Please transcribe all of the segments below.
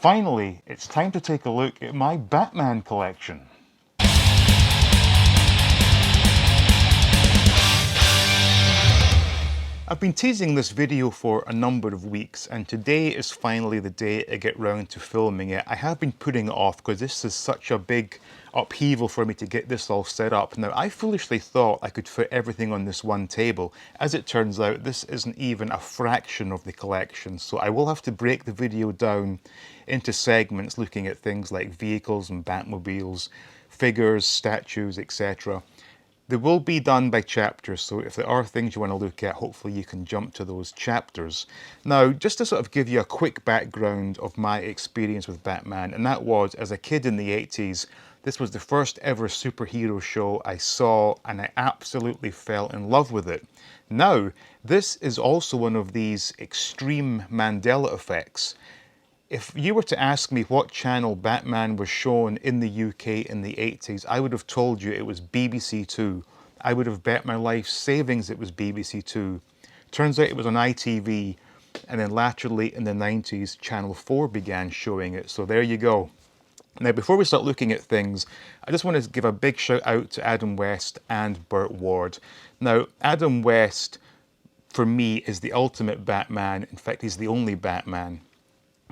Finally, it's time to take a look at my Batman collection. I've been teasing this video for a number of weeks, and today is finally the day I get round to filming it. I have been putting it off because this is such a big upheaval for me to get this all set up. Now, I foolishly thought I could fit everything on this one table. As it turns out, this isn't even a fraction of the collection, so I will have to break the video down into segments looking at things like vehicles and Batmobiles, figures, statues, etc. They will be done by chapters, so if there are things you want to look at, hopefully you can jump to those chapters. Now, just to sort of give you a quick background of my experience with Batman, and that was, as a kid in the 80s, this was the first ever superhero show I saw, and I absolutely fell in love with it. Now, this is also one of these extreme Mandela effects. If you were to ask me what channel Batman was shown in the UK in the 80s, I would have told you it was BBC Two. I would have bet my life savings it was BBC Two. Turns out it was on ITV, and then laterally in the 90s, Channel 4 began showing it, so there you go. Now, before we start looking at things, I just want to give a big shout out to Adam West and Burt Ward. Now, Adam West, for me, is the ultimate Batman. In fact, he's the only Batman.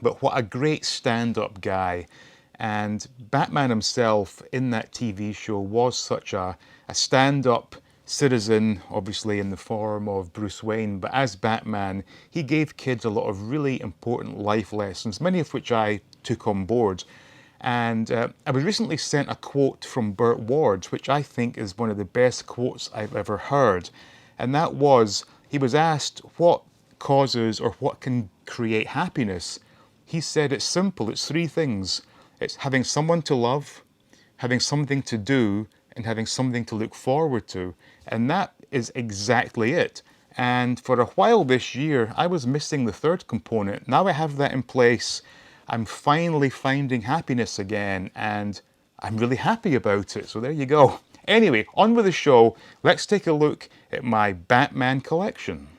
But what a great stand-up guy. And Batman himself in that TV show was such a stand-up citizen, obviously in the form of Bruce Wayne, but as Batman, he gave kids a lot of really important life lessons, many of which I took on board. And I was recently sent a quote from Burt Ward, which I think is one of the best quotes I've ever heard. And that was, he was asked what causes or what can create happiness. He said it's simple, it's three things. It's having someone to love, having something to do, and having something to look forward to. And that is exactly it. And for a while this year, I was missing the third component. Now I have that in place. I'm finally finding happiness again, and I'm really happy about it. So there you go. Anyway, on with the show. Let's take a look at my Batman collection.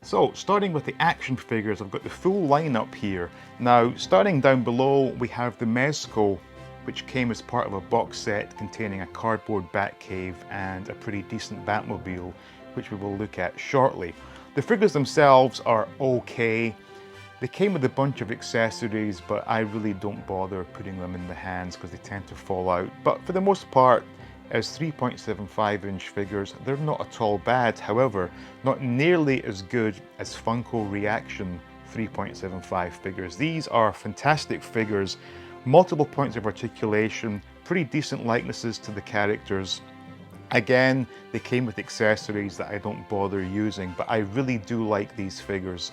So, starting with the action figures, I've got the full lineup here. Now, starting down below, we have the M.a.s.k, which came as part of a box set containing a cardboard Batcave and a pretty decent Batmobile, which we will look at shortly. The figures themselves are okay. They came with a bunch of accessories, but I really don't bother putting them in the hands because they tend to fall out. But for the most part, as 3.75-inch figures, they're not at all bad. However, not nearly as good as Funko Reaction 3.75 figures. These are fantastic figures, multiple points of articulation, pretty decent likenesses to the characters. Again, they came with accessories that I don't bother using, but I really do like these figures.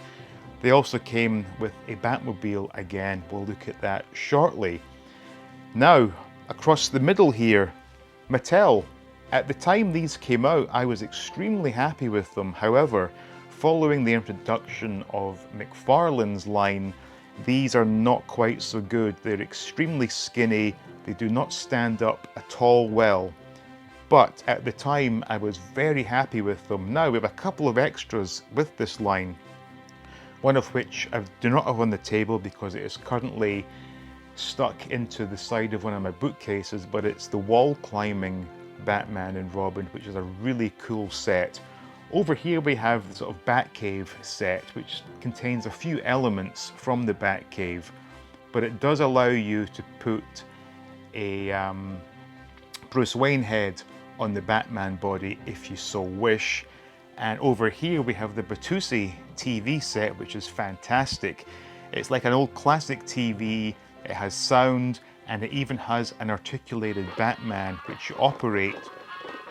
They also came with a Batmobile again. We'll look at that shortly. Now, across the middle here, Mattel. At the time these came out, I was extremely happy with them. However, following the introduction of McFarlane's line, these are not quite so good. They're extremely skinny. They do not stand up at all well. But at the time, I was very happy with them. Now, we have a couple of extras with this line, one of which I do not have on the table because it is currently stuck into the side of one of my bookcases, but it's the wall climbing Batman and Robin, which is a really cool set. Over here we have the sort of Batcave set, which contains a few elements from the Batcave, but it does allow you to put a Bruce Wayne head on the Batman body if you so wish. And over here we have the Batusi TV set, which is fantastic. It's like an old classic TV. It has sound, and it even has an articulated Batman, which you operate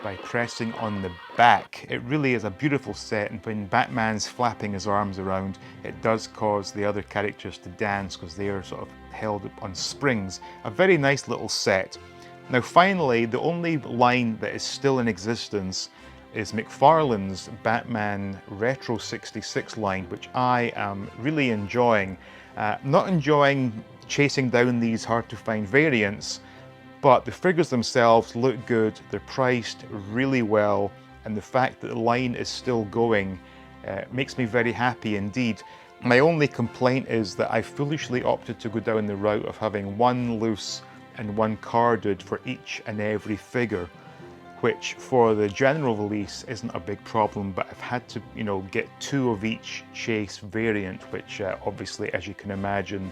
by pressing on the back. It really is a beautiful set, and when Batman's flapping his arms around, it does cause the other characters to dance because they are sort of held on springs. A very nice little set. Now finally, the only line that is still in existence is McFarlane's Batman Retro 66 line, which I am really enjoying. Not enjoying chasing down these hard to find variants, but the figures themselves look good, they're priced really well, and the fact that the line is still going makes me very happy indeed. My only complaint is that I foolishly opted to go down the route of having one loose and one carded for each and every figure, which for the general release isn't a big problem, but I've had to, you know, get two of each Chase variant, which obviously, as you can imagine,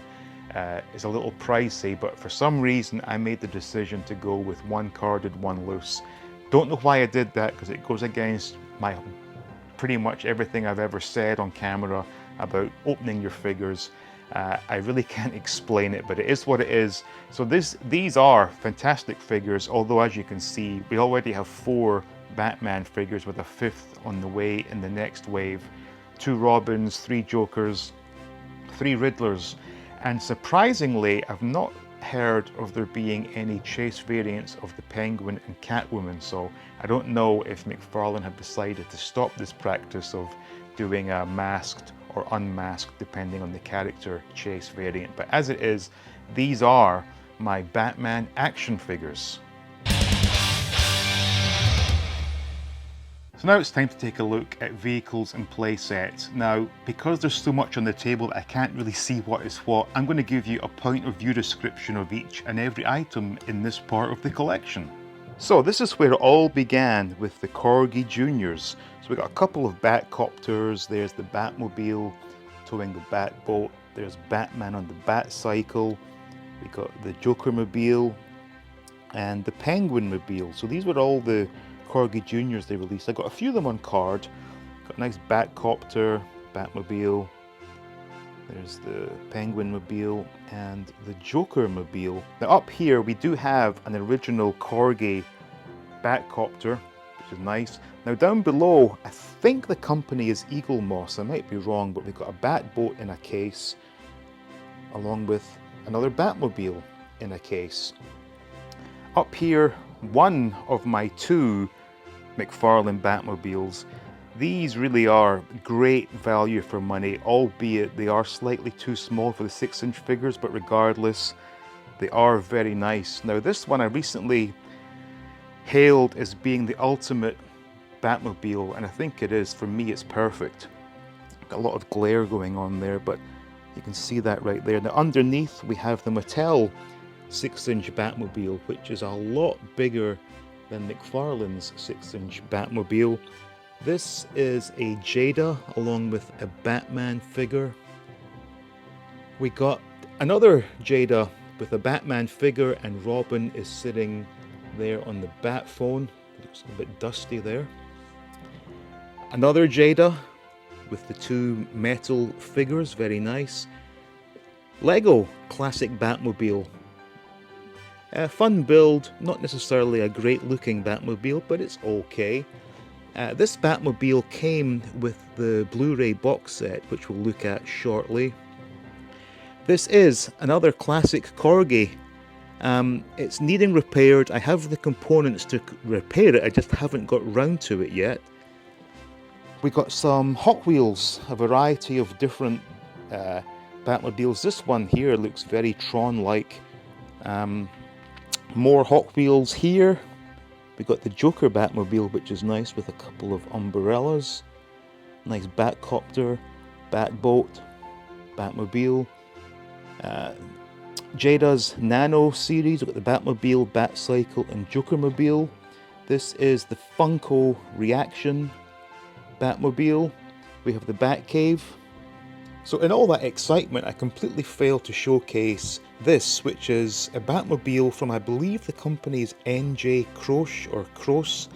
is a little pricey, but for some reason I made the decision to go with one carded, one loose. Don't know why I did that, because it goes against my pretty much everything I've ever said on camera about opening your figures. I really can't explain it, but it is what it is. So these are fantastic figures, although as you can see, we already have 4 Batman figures with a 5th on the way in the next wave. 2 Robins, 3 Jokers, 3 Riddlers, and surprisingly, I've not heard of there being any Chase variants of the Penguin and Catwoman, so I don't know if McFarlane have decided to stop this practice of doing a masked or unmasked depending on the character Chase variant. But as it is, these are my Batman action figures. So now it's time to take a look at vehicles and play sets. Now, because there's so much on the table that I can't really see what is what, I'm going to give you a point of view description of each and every item in this part of the collection. So this is where it all began with the Corgi Juniors. So we got a couple of Batcopters, there's the Batmobile towing the Batboat, there's Batman on the Batcycle, we got the Jokermobile and the Penguinmobile. So these were all the Corgi Juniors they released. I got a few of them on card. Got a nice Batcopter, Batmobile, there's the Penguinmobile and the Jokermobile. Now up here we do have an original Corgi Batcopter, which is nice. Now down below, I think the company is Eagle Moss, I might be wrong, but we've got a Batboat in a case, along with another Batmobile in a case. Up here, one of my 2 McFarlane Batmobiles. These really are great value for money, albeit they are slightly too small for the 6-inch figures, but regardless, they are very nice. Now this one I recently hailed as being the ultimate Batmobile, and I think it is. For me, it's perfect. Got a lot of glare going on there, but you can see that right there. Now underneath we have the Mattel 6-inch Batmobile, which is a lot bigger than McFarlane's 6-inch Batmobile. This is a Jada along with a Batman figure. We got another Jada with a Batman figure, and Robin is sitting there on the Bat phone. Looks a bit dusty there. Another Jada with the 2 metal figures, very nice. Lego classic Batmobile. A fun build, not necessarily a great looking Batmobile, but it's okay. This Batmobile came with the Blu-ray box set, which we'll look at shortly. This is another classic Corgi. It's needing repaired. I have the components to repair it, I just haven't got round to it yet. We got some Hot Wheels, a variety of different Batmobiles. This one here looks very Tron-like. More Hot Wheels here. We got the Joker Batmobile, which is nice, with a couple of umbrellas. Nice Batcopter, Batboat, Batmobile. Jada's Nano series. We've got the Batmobile, Batcycle, and Jokermobile. This is the Funko Reaction Batmobile. We have the Batcave. So in all that excitement, I completely failed to showcase this, which is a Batmobile from, I believe the company is NJ Croce or Croce.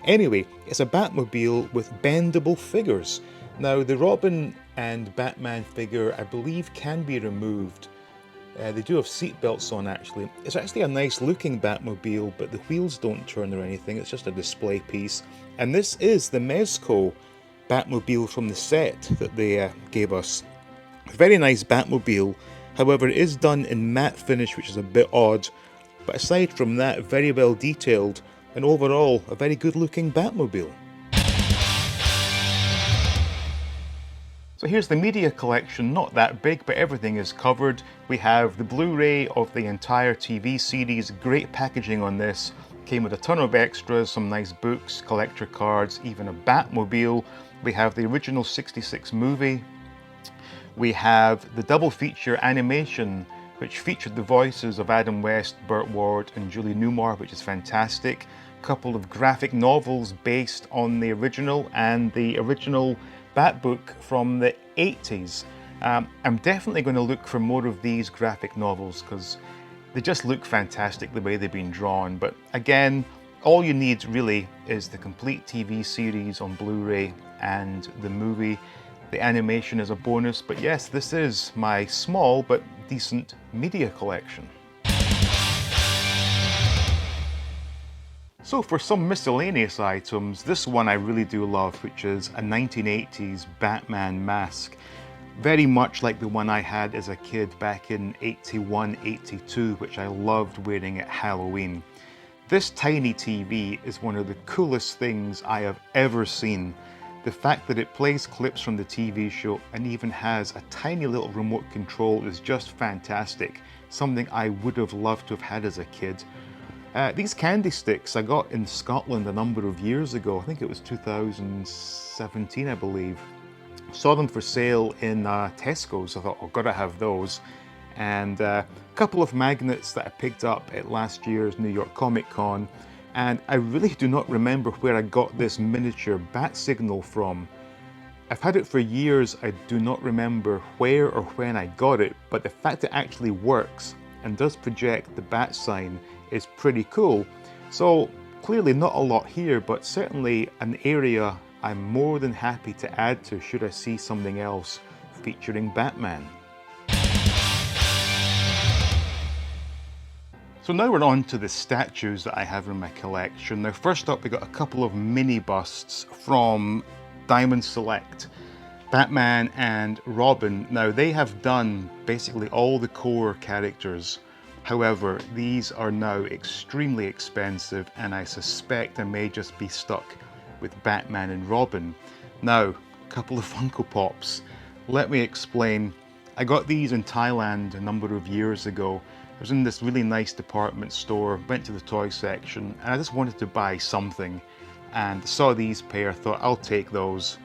Anyway, it's a Batmobile with bendable figures. Now the Robin and Batman figure, I believe, can be removed. They do have seat belts on actually. It's actually a nice looking Batmobile, but the wheels don't turn or anything, it's just a display piece. And this is the M.a.s.k Batmobile from the set that they gave us. Very nice Batmobile, however it is done in matte finish, which is a bit odd, but aside from that, very well detailed, and overall a very good looking Batmobile. So here's the media collection, not that big, but everything is covered. We have the Blu-ray of the entire TV series, great packaging on this. Came with a ton of extras, some nice books, collector cards, even a Batmobile. We have the original '66 movie. We have the double feature animation, which featured the voices of Adam West, Burt Ward, and Julie Newmar, which is fantastic. A couple of graphic novels based on the original and the original Bat book from the 80s. I'm definitely going to look for more of these graphic novels because they just look fantastic the way they've been drawn. But again, all you need really is the complete TV series on Blu-ray and the movie. The animation is a bonus, but yes, this is my small but decent media collection. So for some miscellaneous items, this one I really do love, which is a 1980s Batman mask. Very much like the one I had as a kid back in '81, '82, which I loved wearing at Halloween. This tiny TV is one of the coolest things I have ever seen. The fact that it plays clips from the TV show and even has a tiny little remote control is just fantastic. Something I would have loved to have had as a kid. These candy sticks I got in Scotland a number of years ago. I think it was 2017, I believe. Saw them for sale in Tesco's. I thought, I've got to have those. And a couple of magnets that I picked up at last year's New York Comic Con. And I really do not remember where I got this miniature bat signal from. I've had it for years. I do not remember where or when I got it, but the fact it actually works and does project the bat sign is pretty cool. So clearly not a lot here, but certainly an area I'm more than happy to add to should I see something else featuring Batman. So now we're on to the statues that I have in my collection. Now first up we got a couple of mini busts from Diamond Select. Batman and Robin. Now they have done basically all the core characters. However, these are now extremely expensive and I suspect I may just be stuck with Batman and Robin. Now, a couple of Funko Pops. Let me explain. I got these in Thailand a number of years ago. I was in this really nice department store, went to the toy section, and I just wanted to buy something. And saw these pair, thought I'll take those.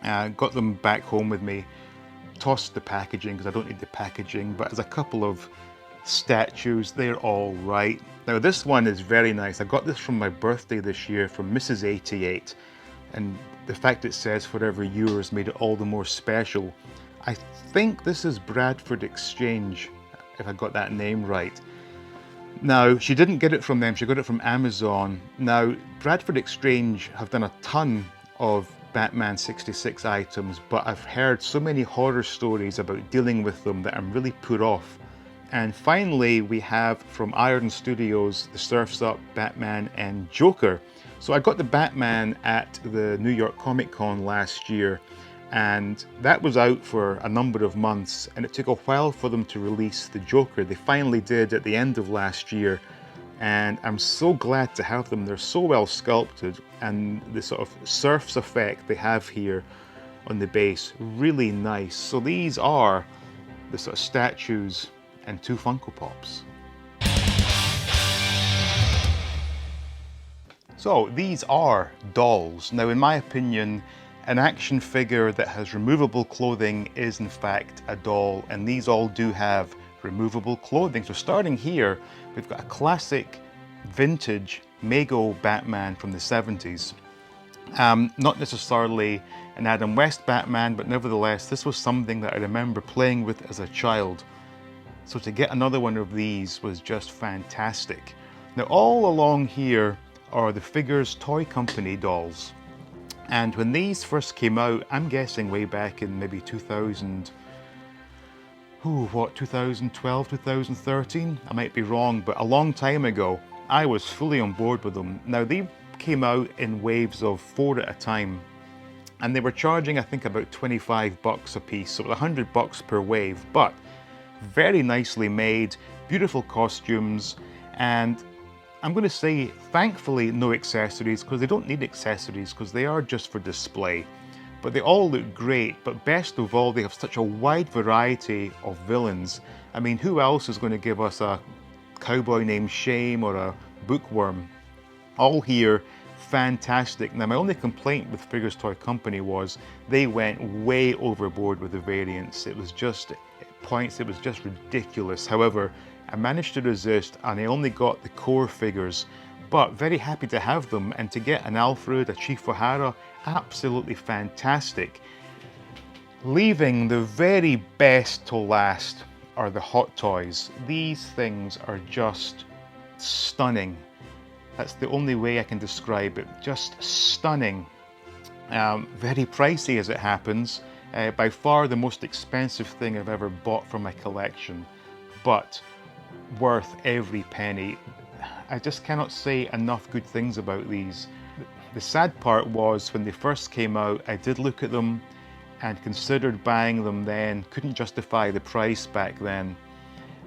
Got them back home with me, tossed the packaging because I don't need the packaging, but as a couple of statues, they're all right. Now this one is very nice. I got this from my birthday this year from Mrs. 88, and the fact it says forever yours made it all the more special. I think this is Bradford Exchange, if I got that name right. Now, she didn't get it from them, she got it from Amazon. Now, Bradford Exchange have done a ton of Batman '66 items, but I've heard so many horror stories about dealing with them that I'm really put off. And finally, we have from Iron Studios, the Surf's Up, Batman and Joker. So I got the Batman at the New York Comic Con last year, and that was out for a number of months, and it took a while for them to release the Joker. They finally did at the end of last year, and I'm so glad to have them. They're so well sculpted, and the sort of surfs effect they have here on the base, really nice. So these are the sort of statues and two Funko Pops. So these are dolls. Now in my opinion, an action figure that has removable clothing is in fact a doll, and these all do have removable clothing. So starting here, we've got a classic vintage Mego Batman from the 70s. Not necessarily an Adam West Batman, but nevertheless, this was something that I remember playing with as a child. So to get another one of these was just fantastic. Now all along here are the Figures Toy Company dolls. And when these first came out, I'm guessing way back in maybe 2012, 2013? I might be wrong, but a long time ago, I was fully on board with them. Now they came out in waves of 4 at a time, and they were charging I think about 25 bucks a piece, so it was 100 bucks per wave, but very nicely made, beautiful costumes, and I'm going to say thankfully no accessories, because they don't need accessories because they are just for display. But they all look great, but best of all, they have such a wide variety of villains. I mean, who else is going to give us a cowboy named Shame or a bookworm? All here, fantastic. Now my only complaint with Figures Toy Company was they went way overboard with the variants. It was just, at points it was just ridiculous. However, I managed to resist and I only got the core figures, but very happy to have them, and to get an Alfred, a Chief O'Hara, absolutely fantastic. Leaving the very best to last are the Hot Toys. These things are just stunning. That's the only way I can describe it. Just stunning. Very pricey as it happens. By far the most expensive thing I've ever bought for my collection, but worth every penny. I just cannot say enough good things about these. The sad part was when they first came out, I did look at them and considered buying them then, couldn't justify the price back then,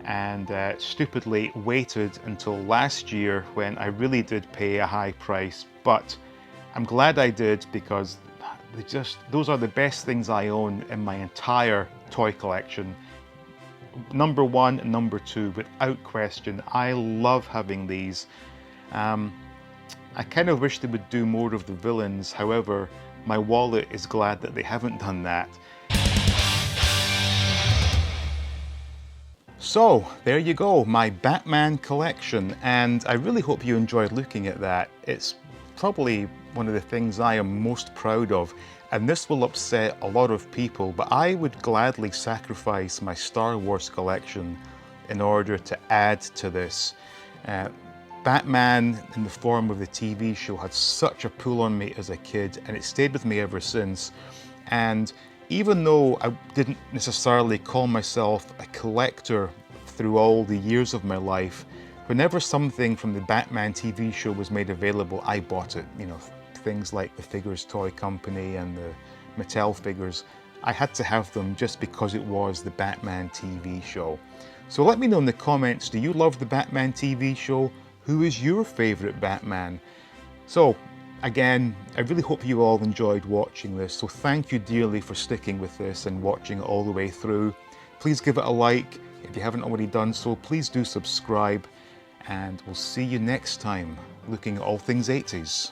and stupidly waited until last year when I really did pay a high price. But I'm glad I did, because those are the best things I own in my entire toy collection. Number one and number two, without question. I love having these. I kind of wish they would do more of the villains. However, my wallet is glad that they haven't done that. So there you go, my Batman collection, and I really hope you enjoyed looking at that. It's probably one of the things I am most proud of, and this will upset a lot of people, but I would gladly sacrifice my Star Wars collection in order to add to this. Batman in the form of the TV show had such a pull on me as a kid, and it stayed with me ever since. And even though I didn't necessarily call myself a collector through all the years of my life, whenever something from the Batman TV show was made available, I bought it. You know, things like the Figures Toy Company and the Mattel figures. I had to have them just because it was the Batman TV show. So let me know in the comments, do you love the Batman TV show? Who is your favorite Batman? So again, I really hope you all enjoyed watching this, so thank you dearly for sticking with this and watching it all the way through. Please give it a like. If you haven't already done so, please do subscribe, and we'll see you next time looking at all things 80s.